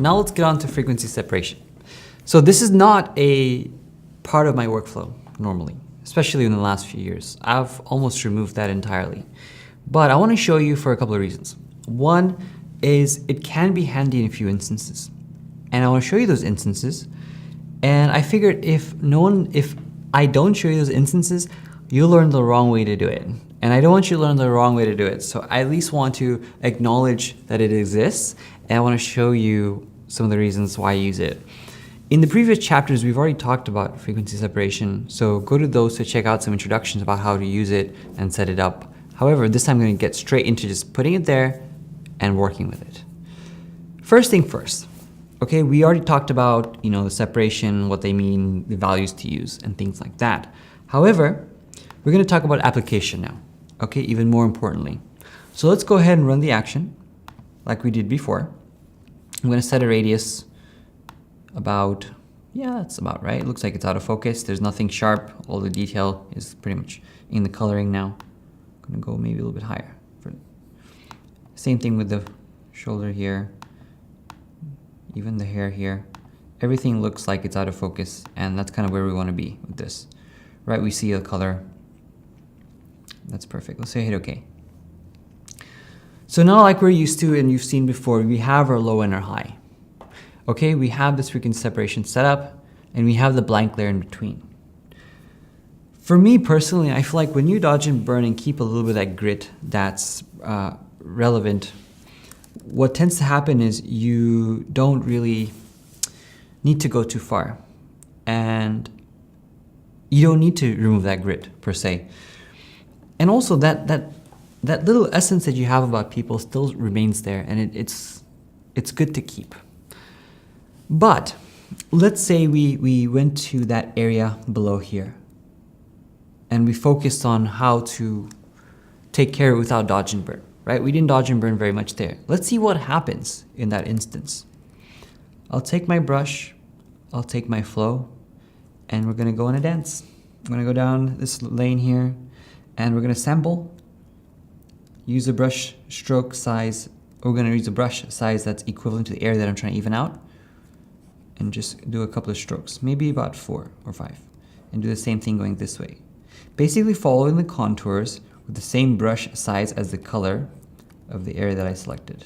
Now let's get on to frequency separation. So this is not a part of my workflow normally, especially in the last few years. I've almost removed that entirely. But I want to show you for a couple of reasons. One is it can be handy in a few instances. And I want to show you those instances. And I figured if I don't show you those instances, you'll learn the wrong way to do it. And I don't want you to learn the wrong way to do it. So I at least want to acknowledge that it exists. And I want to show you some of the reasons why I use it. In the previous chapters, we've already talked about frequency separation. So go to those to check out some introductions about how to use it and set it up. However, this time I'm going to get straight into just putting it there and working with it. First thing first. Okay, we already talked about, the separation, what they mean, the values to use, and things like that. However, we're going to talk about application now. Okay, even more importantly. So let's go ahead and run the action like we did before. I'm going to set a radius about, that's about right. It looks like it's out of focus. There's nothing sharp. All the detail is pretty much in the coloring now. I'm going to go maybe a little bit higher. Same thing with the shoulder here. Even the hair here. Everything looks like it's out of focus, and that's kind of where we want to be with this. Right, we see a color. That's perfect. Let's say hit OK. So now, like we're used to and you've seen before, we have our low and our high. Okay, we have this frequency separation set up, and we have the blank layer in between. For me personally, I feel like when you dodge and burn and keep a little bit of that grit that's relevant, what tends to happen is you don't really need to go too far. And you don't need to remove that grit, per se. And also that little essence that you have about people still remains there, and it's good to keep. But let's say we went to that area below here, and we focused on how to take care of it without dodge and burn. Right? We didn't dodge and burn very much there. Let's see what happens in that instance. I'll take my brush, I'll take my flow, and we're gonna go on a dance. I'm gonna go down this lane here, and we're gonna sample, use a brush stroke size, we're gonna use a brush size that's equivalent to the area that I'm trying to even out, and just do a couple of strokes, maybe about 4 or 5, and do the same thing going this way. Basically following the contours with the same brush size as the color of the area that I selected.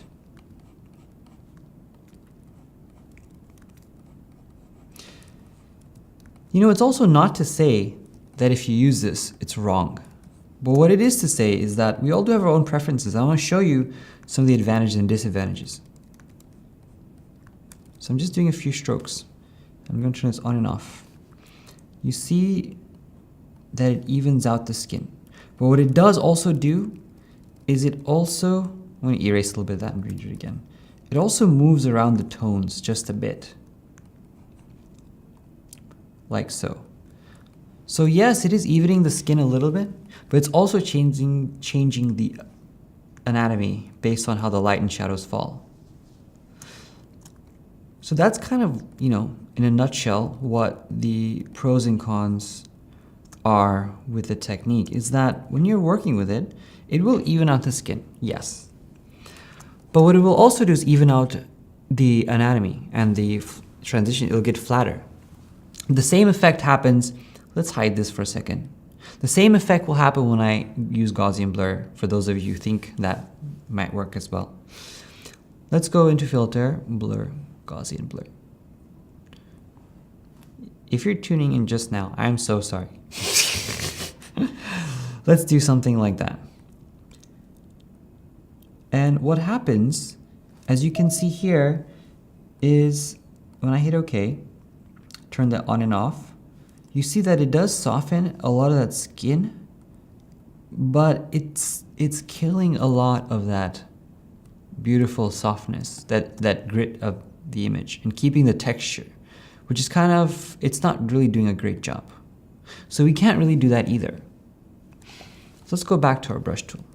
It's also not to say that if you use this, it's wrong. But what it is to say is that we all do have our own preferences. I want to show you some of the advantages and disadvantages. So I'm just doing a few strokes. I'm going to turn this on and off. You see that it evens out the skin. But what it does also do is I'm going to erase a little bit of that and read it again. It also moves around the tones just a bit. Like so. So yes, it is evening the skin a little bit, but it's also changing the anatomy based on how the light and shadows fall. So that's kind of, in a nutshell, what the pros and cons are with the technique, is that when you're working with it, it will even out the skin, yes. But what it will also do is even out the anatomy and the transition. It'll get flatter. The same effect happens, let's hide this for a second. The same effect will happen when I use Gaussian blur, for those of you who think that might work as well. Let's go into filter, blur, Gaussian blur. If you're tuning in just now, I'm so sorry. Let's do something like that. And what happens, as you can see here, is when I hit OK, turn that on and off, you see that it does soften a lot of that skin, but it's killing a lot of that beautiful softness, that grit of the image, and keeping the texture, which is it's not really doing a great job. So we can't really do that either. So let's go back to our brush tool.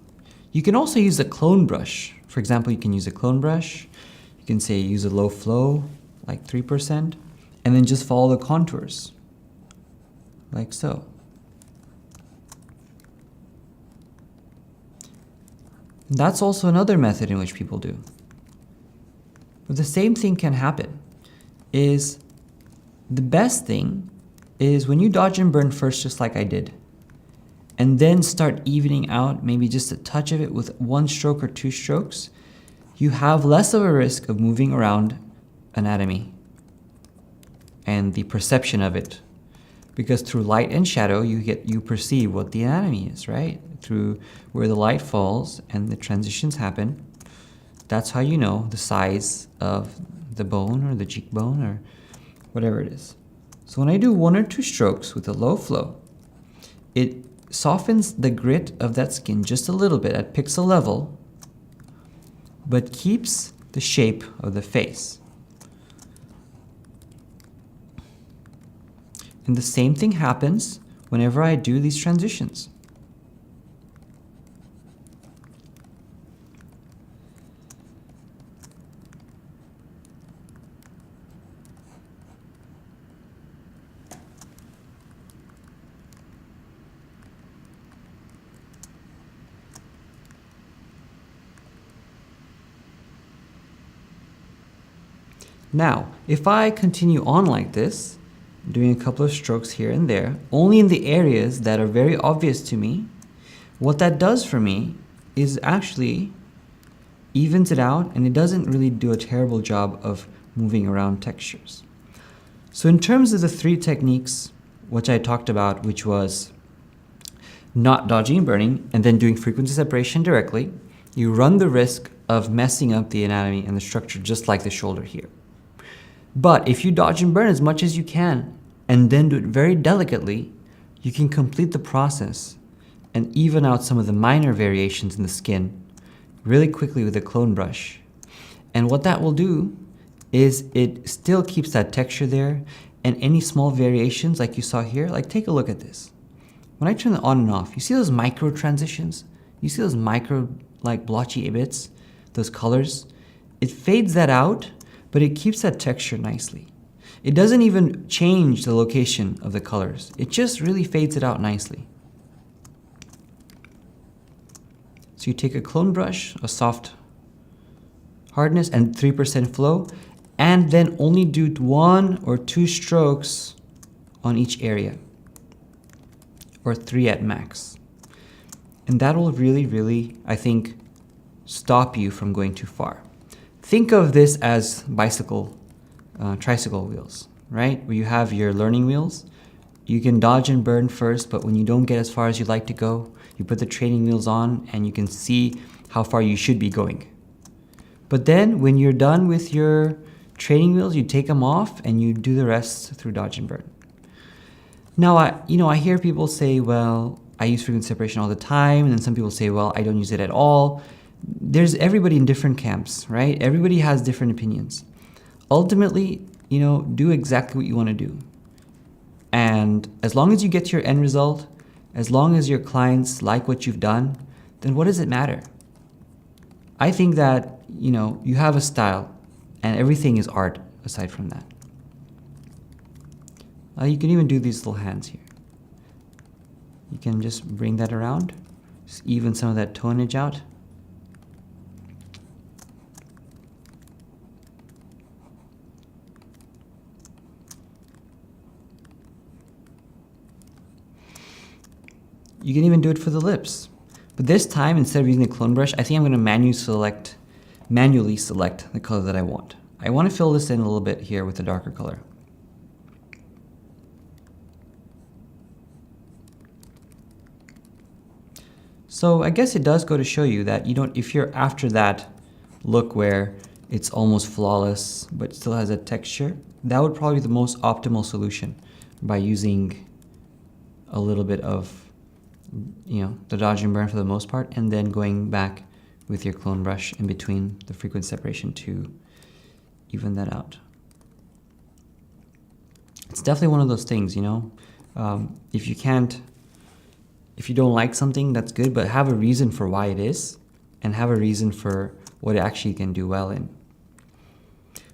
You can also use a clone brush. For example, you can use a clone brush. You can say use a low flow, like 3%, and then just follow the contours, like so. That's also another method in which people do. But the same thing can happen. Is the best thing is when you dodge and burn first, just like I did, and then start evening out maybe just a touch of it with 1 stroke or 2 strokes, you have less of a risk of moving around anatomy and the perception of it. Because through light and shadow, you perceive what the anatomy is, right? Through where the light falls and the transitions happen, that's how you know the size of the bone or the cheekbone or whatever it is. So when I do 1 or 2 strokes with a low flow, it softens the grit of that skin just a little bit at pixel level, but keeps the shape of the face. And the same thing happens whenever I do these transitions. Now, if I continue on like this, doing a couple of strokes here and there, only in the areas that are very obvious to me, what that does for me is actually evens it out, and it doesn't really do a terrible job of moving around textures. So in terms of the 3 techniques which I talked about, which was not dodging and burning, and then doing frequency separation directly, you run the risk of messing up the anatomy and the structure just like the shoulder here. But if you dodge and burn as much as you can, and then do it very delicately, you can complete the process and even out some of the minor variations in the skin really quickly with a clone brush. And what that will do is it still keeps that texture there, and any small variations like you saw here, like take a look at this. When I turn it on and off, you see those micro transitions? You see those micro like blotchy bits, those colors? It fades that out, but it keeps that texture nicely. It doesn't even change the location of the colors. It just really fades it out nicely. So you take a clone brush, a soft hardness and 3% flow, and then only do 1 or 2 strokes on each area, or 3 at max. And that will really, I think, stop you from going too far. Think of this as tricycle wheels, right? Where you have your learning wheels. You can dodge and burn first, but when you don't get as far as you'd like to go, you put the training wheels on and you can see how far you should be going. But then when you're done with your training wheels, you take them off and you do the rest through dodge and burn. Now, I hear people say, well, I use frequency separation all the time, and then some people say, well, I don't use it at all. There's everybody in different camps, right? Everybody has different opinions. Ultimately, do exactly what you want to do. And as long as you get to your end result, as long as your clients like what you've done, then what does it matter? I think that, you have a style, and everything is art aside from that. You can even do these little hands here. You can just bring that around, just even some of that tonage out. You can even do it for the lips. But this time, instead of using the clone brush, I think I'm going to manually select the color that I want. I want to fill this in a little bit here with a darker color. So I guess it does go to show you that if you're after that look where it's almost flawless but still has a texture, that would probably be the most optimal solution, by using a little bit of the dodge and burn for the most part, and then going back with your clone brush in between the frequency separation to even that out. It's definitely one of those things, if you don't like something, that's good, but have a reason for why it is, and have a reason for what it actually can do well in.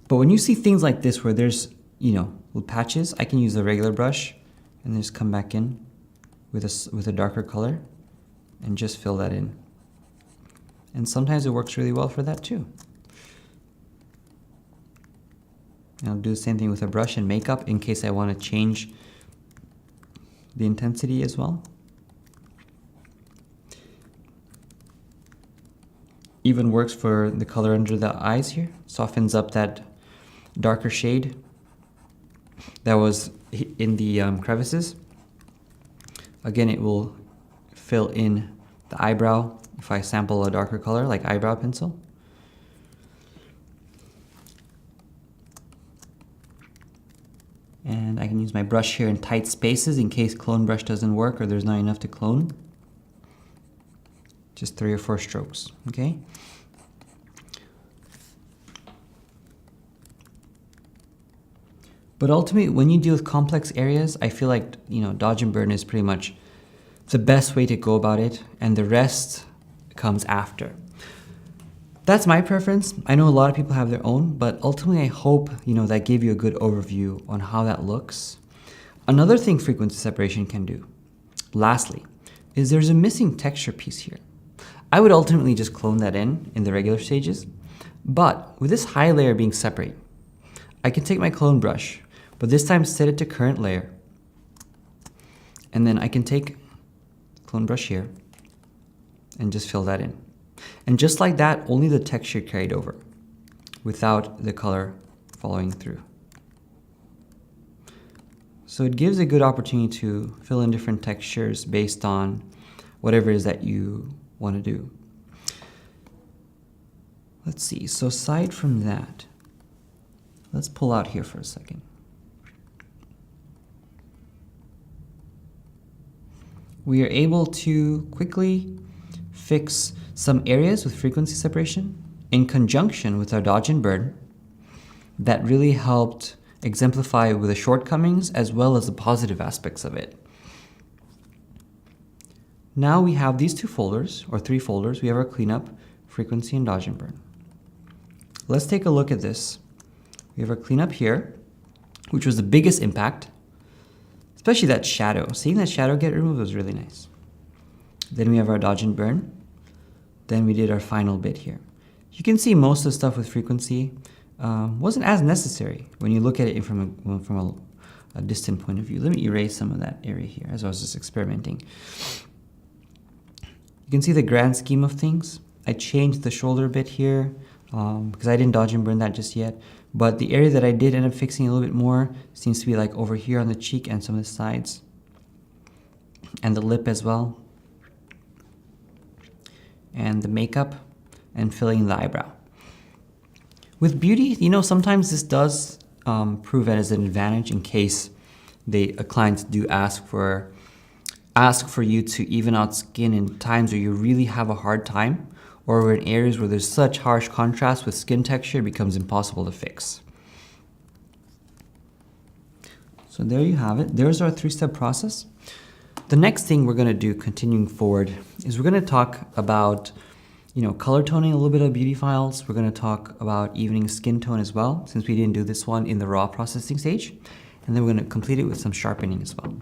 But when you see things like this where there's, little patches, I can use the regular brush and just come back in with a darker color and just fill that in. And sometimes it works really well for that too. And I'll do the same thing with a brush and makeup in case I want to change the intensity as well. Even works for the color under the eyes here. Softens up that darker shade that was in the crevices. Again, it will fill in the eyebrow if I sample a darker color like eyebrow pencil. And I can use my brush here in tight spaces in case clone brush doesn't work or there's not enough to clone. Just 3 or 4 strokes, okay? But ultimately, when you deal with complex areas, I feel like, dodge and burn is pretty much the best way to go about it, and the rest comes after. That's my preference. I know a lot of people have their own, but ultimately I hope, that gave you a good overview on how that looks. Another thing frequency separation can do, lastly, is there's a missing texture piece here. I would ultimately just clone that in the regular stages, but with this high layer being separate, I can take my clone brush, but this time set it to current layer, and then I can take clone brush here and just fill that in. And just like that, only the texture carried over without the color following through. So it gives a good opportunity to fill in different textures based on whatever it is that you want to do. Let's see, so aside from that, let's pull out here for a second. We are able to quickly fix some areas with frequency separation in conjunction with our dodge and burn that really helped exemplify with the shortcomings as well as the positive aspects of it. Now we have these 2 folders, or 3 folders. We have our cleanup, frequency, and dodge and burn. Let's take a look at this. We have our cleanup here, which was the biggest impact, especially that shadow. Seeing that shadow get removed was really nice. Then we have our dodge and burn. Then we did our final bit here. You can see most of the stuff with frequency wasn't as necessary when you look at it from a distant point of view. Let me erase some of that area here as I was just experimenting. You can see the grand scheme of things. I changed the shoulder bit here because I didn't dodge and burn that just yet. But the area that I did end up fixing a little bit more seems to be like over here on the cheek and some of the sides. And the lip as well. And the makeup and filling in the eyebrow. With beauty, sometimes this does prove as an advantage in case a client do ask for you to even out skin in times where you really have a hard time, or in areas where there's such harsh contrast with skin texture, it becomes impossible to fix. So there you have it. There's our 3-step process. The next thing we're going to do continuing forward is we're going to talk about color toning a little bit of beauty files. We're going to talk about evening skin tone as well, since we didn't do this one in the raw processing stage. And then we're going to complete it with some sharpening as well.